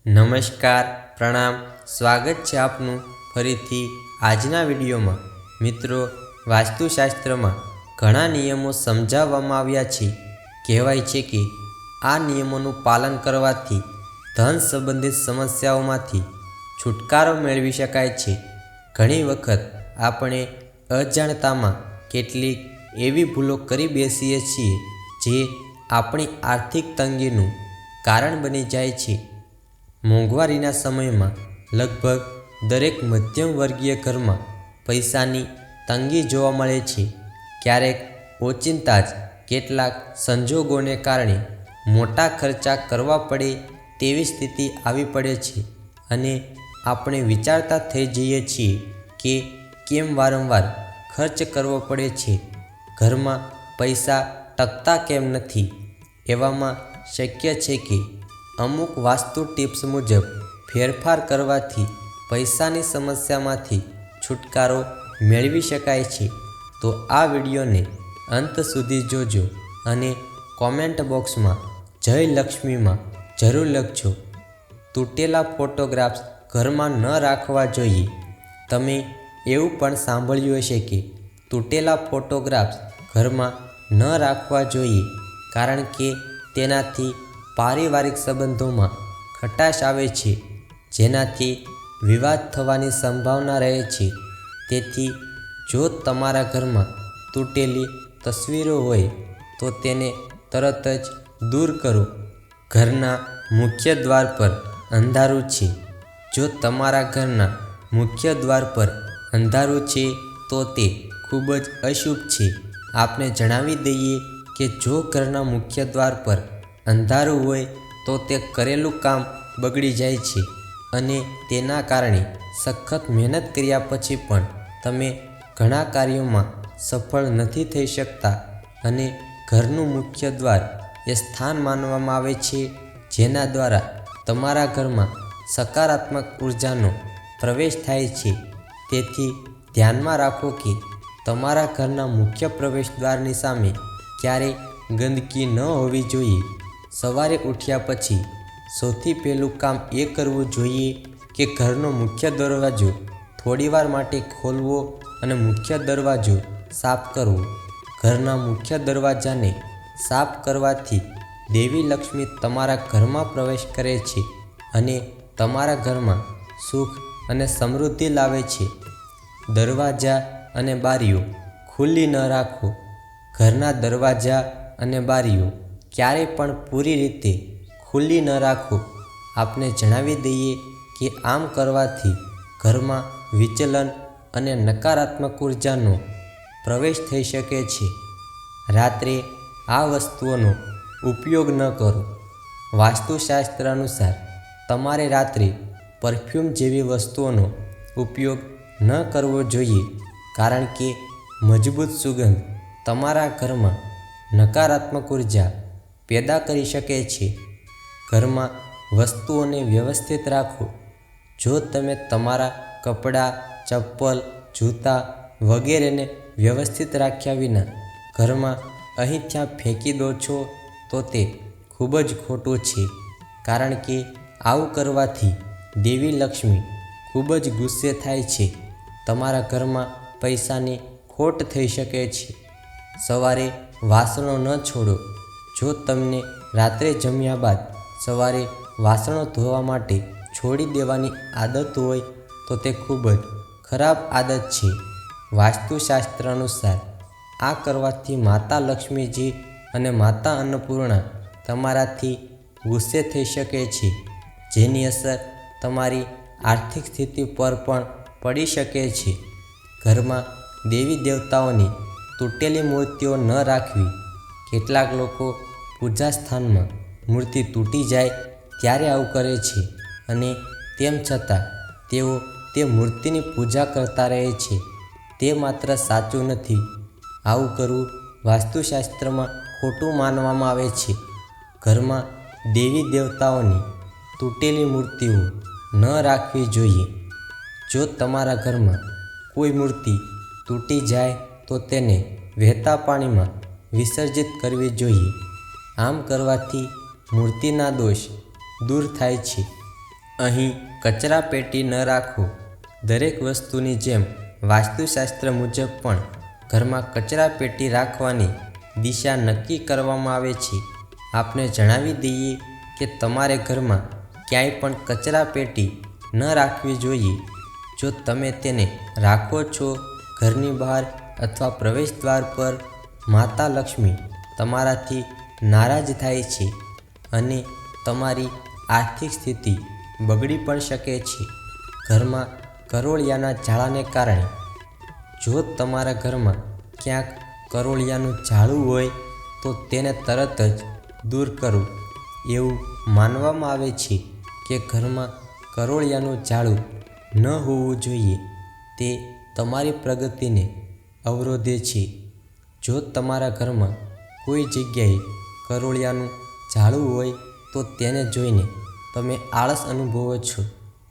નમસ્કાર, પ્રણામ, સ્વાગત છે આપનું ફરીથી આજના વિડીયોમાં। મિત્રો, વાસ્તુશાસ્ત્રમાં ઘણા નિયમો સમજાવવામાં આવ્યા છે। કહેવાય છે કે આ નિયમોનું પાલન કરવાથી ધન સંબંધિત સમસ્યાઓમાંથી છુટકારો મેળવી શકાય છે। ઘણી વખત આપણે અજાણતામાં કેટલીક એવી ભૂલો કરી બેસીએ છીએ જે આપણી આર્થિક તંગીનું કારણ બની જાય છે। મોંઘવારીના સમયમાં લગભગ દરેક મધ્યમ વર્ગીય ઘરમાં પૈસાની તંગી જોવા મળે છે। ક્યારેક ઓચિંતા જ કેટલાક સંજોગોને કારણે મોટા ખર્ચા કરવા પડે તેવી સ્થિતિ આવી પડે છે અને આપણે વિચારતા થઈ જઈએ છીએ કે કેમ વારંવાર ખર્ચ કરવો પડે છે, ઘરમાં પૈસા ટકતા કેમ નથી। એવામાં શક્ય છે કે અમુક વાસ્તુ ટિપ્સ મુજબ ફેરફાર કરવાથી પૈસાની સમસ્યામાંથી છુટકારો મેળવી શકાય છે। તો આ વિડીયોને અંત સુધી જોજો અને કોમેન્ટ બોક્સમાં જય લક્ષ્મીમાં જરૂર લખજો। તૂટેલા ફોટોગ્રાફ્સ ઘરમાં ન રાખવા જોઈએ। તમે એવું પણ સાંભળ્યું હશે કે તૂટેલા ફોટોગ્રાફ્સ ઘરમાં ન રાખવા જોઈએ કારણ કે તેનાથી પારિવારિક સંબંધોમાં ખટાશ આવે છે, જેનાથી વિવાદ થવાની સંભાવના રહે છે। તેથી જો તમારા ઘરમાં તૂટેલી તસવીરો હોય તો તેને તરત જ દૂર કરો। ઘરના મુખ્ય દ્વાર પર અંધારું છે। જો તમારા ઘરના મુખ્ય દ્વાર પર અંધારું છે તો તે ખૂબ જ અશુભ છે। આપણે જણાવી દઈએ કે જો ઘરના મુખ્ય દ્વાર પર અંધારું હોય તો તે કરેલું કામ બગડી જાય છે અને તેના કારણે સખત મહેનત કર્યા પછી પણ તમે ઘણા કાર્યોમાં સફળ નથી થઈ શકતા। અને ઘરનું મુખ્ય દ્વાર એ સ્થાન માનવામાં આવે છે જેના દ્વારા તમારા ઘરમાં સકારાત્મક ઉર્જાનો પ્રવેશ થાય છે। તેથી ધ્યાનમાં રાખો કે તમારા ઘરના મુખ્ય પ્રવેશ દ્વારની સામે ક્યારેય ગંદકી ન હોવી જોઈએ। સવારે ઉઠ્યા પછી સૌથી પહેલું કામ એ કરવું જોઈએ કે ઘરનો મુખ્ય દરવાજો થોડીવાર માટે ખોલવો અને મુખ્ય દરવાજો સાફ કરવો। ઘરના મુખ્ય દરવાજાને સાફ કરવાથી દેવી લક્ષ્મી તમારા ઘરમાં પ્રવેશ કરે છે અને તમારા ઘરમાં સુખ અને સમૃદ્ધિ લાવે છે। દરવાજા અને બારીઓ ખુલ્લી ન રાખો। ઘરના દરવાજા અને બારીઓ ક્યારેય પણ પૂરી રીતે ખુલ્લી ન રાખો। આપને જણાવી દઈએ કે આમ કરવાથી ઘરમાં વિચલન અને નકારાત્મક ઉર્જાનો પ્રવેશ થઈ શકે છે। રાત્રે આ વસ્તુઓનો ઉપયોગ ન કરો। વાસ્તુશાસ્ત્ર અનુસાર તમારે રાત્રે પરફ્યુમ જેવી વસ્તુઓનો ઉપયોગ ન કરવો જોઈએ કારણ કે મજબૂત સુગંધ તમારા ઘરમાં નકારાત્મક ઉર્જા પેદા કરી શકે છે। ઘરમાં વસ્તુઓને વ્યવસ્થિત રાખો। જો તમે તમારા કપડાં, ચપ્પલ, જૂતા વગેરેને વ્યવસ્થિત રાખ્યા વિના ઘરમાં અહીં ત્યાં ફેંકી દો છો તો તે ખૂબ જ ખોટું છે કારણ કે આવું કરવાથી દેવી લક્ષ્મી ખૂબ જ ગુસ્સે થાય છે। તમારા ઘરમાં પૈસાની ખોટ થઈ શકે છે। સવારે વાસણો ન છોડો। જો તમને રાત્રે જમ્યા બાદ સવારે વાસણો ધોવા માટે છોડી દેવાની આદત હોય તો તે ખૂબ જ ખરાબ આદત છે। વાસ્તુશાસ્ત્ર અનુસાર આ કરવાથી માતા લક્ષ્મીજી અને માતા અન્નપૂર્ણા તમારાથી ગુસ્સે થઈ શકે છે, જેની અસર તમારી આર્થિક સ્થિતિ પર પણ પડી શકે છે। ઘરમાં દેવી દેવતાઓની તૂટેલી મૂર્તિઓ ન રાખવી। કેટલાક લોકો પૂજા સ્થાનમાં મૂર્તિ તૂટી જાય ત્યારે આવું કરે છે અને તેમ છતાં તેઓ તે મૂર્તિની પૂજા કરતા રહે છે। તે માત્ર સાચું નથી। આવું કરવું વાસ્તુશાસ્ત્રમાં ખોટું માનવામાં આવે છે। ઘરમાં દેવી દેવતાઓની તૂટેલી મૂર્તિઓ ન રાખવી જોઈએ। જો તમારા ઘરમાં કોઈ મૂર્તિ તૂટી જાય તો તેને વહેતા પાણીમાં વિસર્જિત કરવી જોઈએ। આમ કરવાથી મૂર્તિના દોષ દૂર થાય છે। અહીં કચરા પેટી ન રાખો. દરેક વસ્તુની જેમ વાસ્તુશાસ્ત્ર મુજબ પણ ઘરમાં કચરા પેટી રાખવાની દિશા નક્કી કરવામાં આવે છે. આપને જણાવી દઈએ કે તમારે ઘરમાં ક્યાંય પણ કચરા પેટી ન રાખવી જોઈએ. જો તમે તેને રાખો છો ઘરની બહાર અથવા પ્રવેશદ્વાર પર, માતા લક્ષ્મી તમારાથી નારાજ થાય છે અને તમારી આર્થિક સ્થિતિ બગડી પણ શકે છે. ઘરમાં કરોળિયાના જાળાને કારણે, જો તમારા ઘરમાં ક્યાંક કરોળિયાનું જાળું હોય તો તેને તરત જ દૂર કરો. એવું માનવામાં આવે છે કે ઘરમાં કરોળિયાનું જાળું ન હોવું જોઈએ. તે તમારી પ્રગતિને અવરોધે છે. જો તમારા ઘરમાં કોઈ જગ્યાએ કરોળિયાનું જાળું હોય તો તેને જોઈને તમે આળસ અનુભવો છો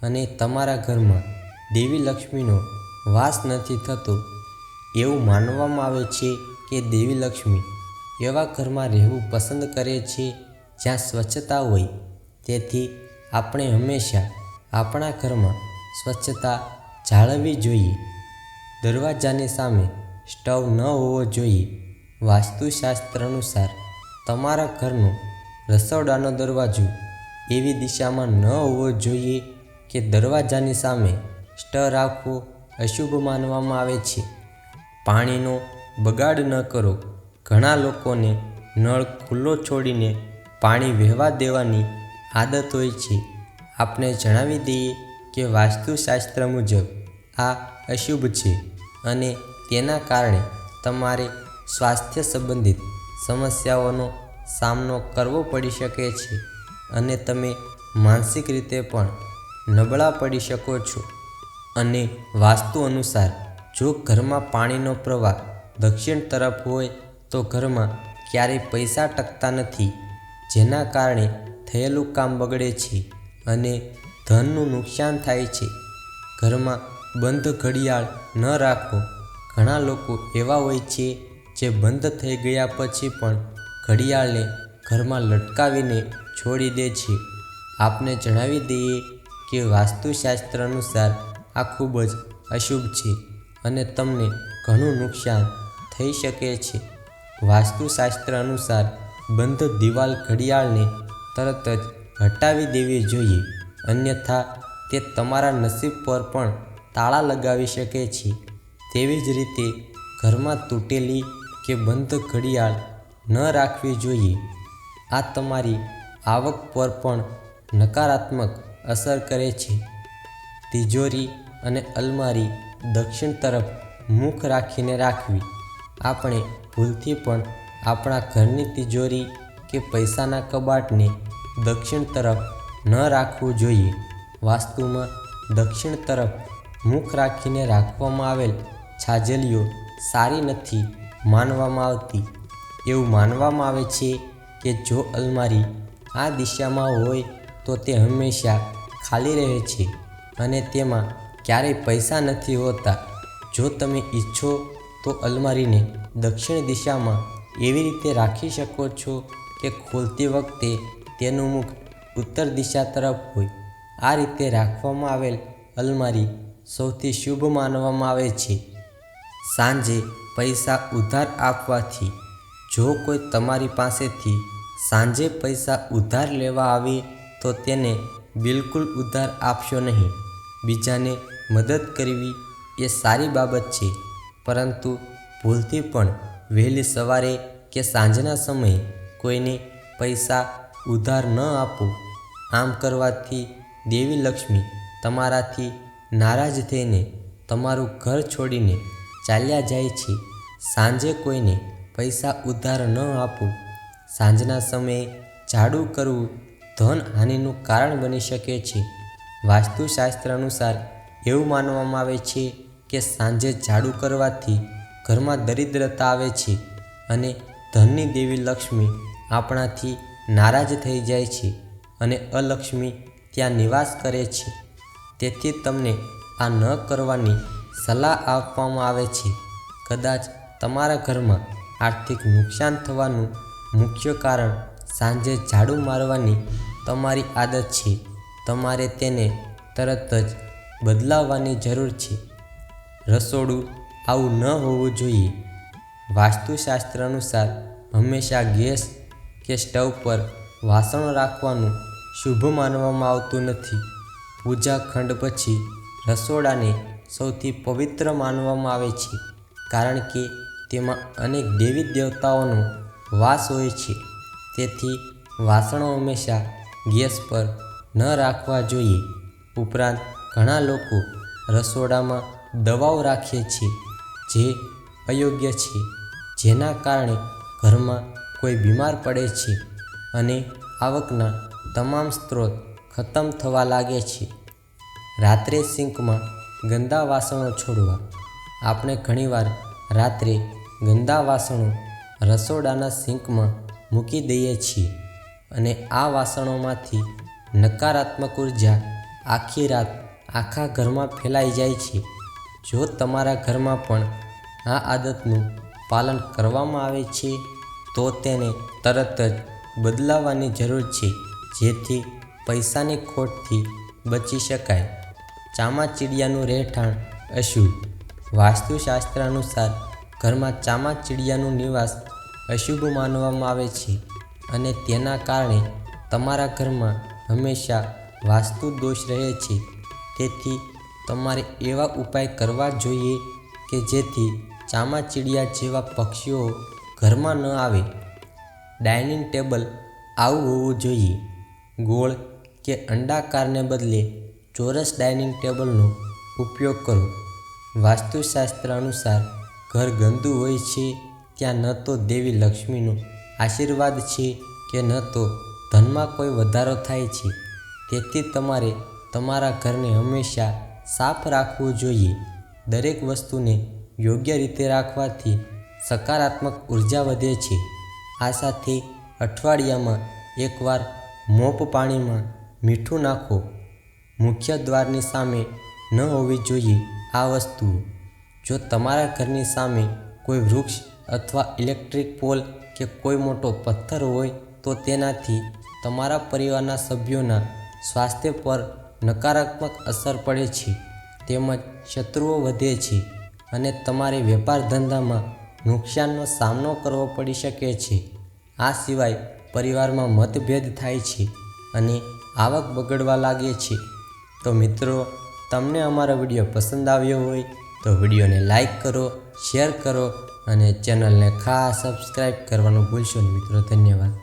અને તમારા ઘરમાં દેવી લક્ષ્મીનો વાસ નથી થતો. એવું માનવામાં આવે છે કે દેવી લક્ષ્મી એવા ઘરમાં રહેવું પસંદ કરે છે જ્યાં સ્વચ્છતા હોય. તેથી આપણે હંમેશા આપણા ઘરમાં સ્વચ્છતા જાળવવી જોઈએ. દરવાજાની સામે સ્ટવ ન હોવો જોઈએ. વાસ્તુશાસ્ત્ર અનુસાર તમારા ઘરનો રસોડાનો દરવાજો એવી દિશામાં ન હોવો જોઈએ કે દરવાજાની સામે સ્ટવ રાખવો અશુભ માનવામાં આવે છે. પાણીનો બગાડ ન કરો. ઘણા લોકોને નળ ખુલ્લો છોડીને પાણી વહેવા દેવાની આદત હોય છે. આપને જણાવી દઈએ કે વાસ્તુશાસ્ત્ર મુજબ આ અશુભ છે અને તેના કારણે તમારે સ્વાસ્થ્ય સંબંધિત સમસ્યાઓનો સામનો કરવો પડી શકે છે અને તમે માનસિક રીતે પણ નબળા પડી શકો છો. અને વાસ્તુ અનુસાર જો ઘરમાં પાણીનો પ્રવાહ દક્ષિણ તરફ હોય તો ઘરમાં ક્યારેય પૈસા ટકતા નથી, જેના કારણે થયેલું કામ બગડે છે અને ધનનું નુકસાન થાય છે. ઘરમાં બંધ ઘડિયાળ ન રાખો. ઘણા લોકો એવા હોય છે જે બંધ થઈ ગયા પછી પણ ઘડિયાળને ઘરમાં લટકાવીને છોડી દે છે. આપને જણાવી દઈએ કે વાસ્તુશાસ્ત્ર અનુસાર આ ખૂબ જ અશુભ છે અને તમને ઘણું નુકસાન થઈ શકે છે. વાસ્તુશાસ્ત્ર અનુસાર બંધ દિવાલ ઘડિયાળને તરત જ હટાવી દેવી જોઈએ, અન્યથા તે તમારા નસીબ પર પણ તાળા લગાવી શકે છે. તેવી જ રીતે ઘરમાં તૂટેલી કે બંધ ઘડિયાળ ન રાખવી જોઈએ. આ તમારી આવક પર પણ નકારાત્મક અસર કરે છે. તિજોરી અને અલમારી દક્ષિણ તરફ મુખ રાખીને રાખવી. આપણે ભૂલથી પણ આપણા ઘરની તિજોરી કે પૈસાના કબાટને દક્ષિણ તરફ ન રાખવું જોઈએ. વાસ્તુમાં દક્ષિણ તરફ મુખ રાખીને રાખવામાં આવેલ છાજલીઓ સારી નથી માનવામાં આવતી. એવું માનવામાં આવે છે કે જો અલમારી આ દિશામાં હોય તો તે હંમેશા ખાલી રહે છે અને તેમાં ક્યારેય પૈસા નથી હોતા. જો તમે ઈચ્છો તો અલમારીને દક્ષિણ દિશામાં એવી રીતે રાખી શકો છો કે ખોલતી વખતે તેનું મુખ ઉત્તર દિશા તરફ હોય. આ રીતે રાખવામાં આવેલ અલમારી સૌથી શુભ માનવામાં આવે છે. સાંજે પૈસા ઉધાર આપવાથી. જો કોઈ તમારી પાસેથી સાંજે પૈસા ઉધાર લેવા આવે તો તેને બિલકુલ ઉધાર આપશો નહીં. બીજાને મદદ કરવી એ સારી બાબત છે, પરંતુ ભૂલથી પણ વહેલી સવારે કે સાંજના સમયે કોઈને પૈસા ઉધાર ન આપો. આમ કરવાથી દેવી લક્ષ્મી તમારાથી નારાજ થઈને તમારું ઘર છોડીને ચાલ્યા જાય છે. સાંજે કોઈને પૈસા ઉધાર ન આપો. સાંજના સમયે ઝાડુ કરવું ધન હાનિનું કારણ બની શકે છે. વાસ્તુશાસ્ત્ર અનુસાર એવું માનવામાં આવે છે કે સાંજે ઝાડુ કરવાથી ઘરમાં દરિદ્રતા આવે છે અને ધનની દેવી લક્ષ્મી આપણાથી નારાજ થઈ જાય છે અને અલક્ષ્મી ત્યાં નિવાસ કરે છે. તેથી તમને આ ન કરવાની સલાહ આપવામાં આવે છે. કદાચ તમારા ઘરમાં આર્થિક નુકસાન થવાનું મુખ્ય કારણ સાંજે ઝાડુ મારવાની તમારી આદત છે. તમારે તેને તરત જ બદલાવવાની જરૂર છે. રસોડું આવું ન હોવું જોઈએ. વાસ્તુશાસ્ત્ર અનુસાર હંમેશા ગેસ કે સ્ટવ પર વાસણો રાખવાનું શુભ માનવામાં આવતું નથી. પૂજા ખંડ પછી રસોડાને સૌથી પવિત્ર માનવામાં આવે છે, કારણ કે તેમાં અનેક દેવી દેવતાઓનો વાસ હોય છે. તેથી વાસણો હંમેશા ગેસ પર ન રાખવા જોઈએ. ઉપરાંત ઘણા લોકો રસોડામાં દવાઓ રાખે છે, જે અયોગ્ય છે, જેના કારણે ઘરમાં કોઈ બીમાર પડે છે અને આવકના તમામ સ્ત્રોત ખતમ થવા લાગે છે. રાત્રે સિંકમાં ગંદા વાસણો છોડવા. આપણે ઘણીવાર રાત્રે ગંદા વાસણો રસોડાના સિંકમાં મૂકી દઈએ છીએ અને આ વાસણોમાંથી નકારાત્મક ઉર્જા આખી રાત આખા ઘરમાં ફેલાઈ જાય છે. જો તમારા ઘરમાં પણ આ આદતનું પાલન કરવામાં આવે છે, તો તેને તરત જ બદલાવવાની જરૂર છે, જેથી પૈસાની ખોટથી બચી શકાય. ચામાચીડિયાનું રહેઠાણ અશુભ. વાસ્તુશાસ્ત્ર અનુસાર ઘરમાં ચામાચીડિયાનું નિવાસ અશુભ માનવામાં આવે છે અને તેના કારણે તમારા ઘરમાં હંમેશા વાસ્તુ દોષ રહે છે. તેથી તમારે એવા ઉપાય કરવા જોઈએ કે જેથી ચામાચીડિયા જેવા પક્ષીઓ ઘરમાં ન આવે. ડાઇનિંગ ટેબલ આવું હોવું જોઈએ. ગોળ કે અંડાકારને બદલે ચોરસ ડાઇનિંગ ટેબલનો ઉપયોગ કરો. વાસ્તુશાસ્ત્ર અનુસાર ઘર ગંદુ હોય છે ત્યાં ન તો દેવી લક્ષ્મીનો આશીર્વાદ છે કે ન તો ધનમાં કોઈ વધારો થાય છે. તેથી તમારે તમારા ઘરને હંમેશા સાફ રાખવું જોઈએ. દરેક વસ્તુને યોગ્ય રીતે રાખવાથી સકારાત્મક ઉર્જા વધે છે. આ સાથે અઠવાડિયામાં એકવાર મોપ પાણીમાં મીઠું નાખો. મુખ્ય દ્વારની સામે ન હોવી જોઈએ આ વસ્તુઓ. જો તમારા ઘરની સામે કોઈ વૃક્ષ અથવા ઇલેક્ટ્રિક પોલ કે કોઈ મોટો પથ્થર હોય તો તેનાથી તમારા પરિવારના સભ્યોના સ્વાસ્થ્ય પર નકારાત્મક અસર પડે છે, તેમજ શત્રુઓ વધે છે અને તમારે વેપાર ધંધામાં નુકસાનનો સામનો કરવો પડી શકે છે. આ સિવાય પરિવારમાં મતભેદ થાય છે અને આવક બગડવા લાગે છે. તો મિત્રો, તમને અમારો વિડીયો પસંદ આવ્યો હોય તો વિડીયોને લાઈક કરો, શેર કરો અને ચેનલને ખાસ સબસ્ક્રાઈબ કરવાનું ભૂલશો નહીં મિત્રો. ધન્યવાદ.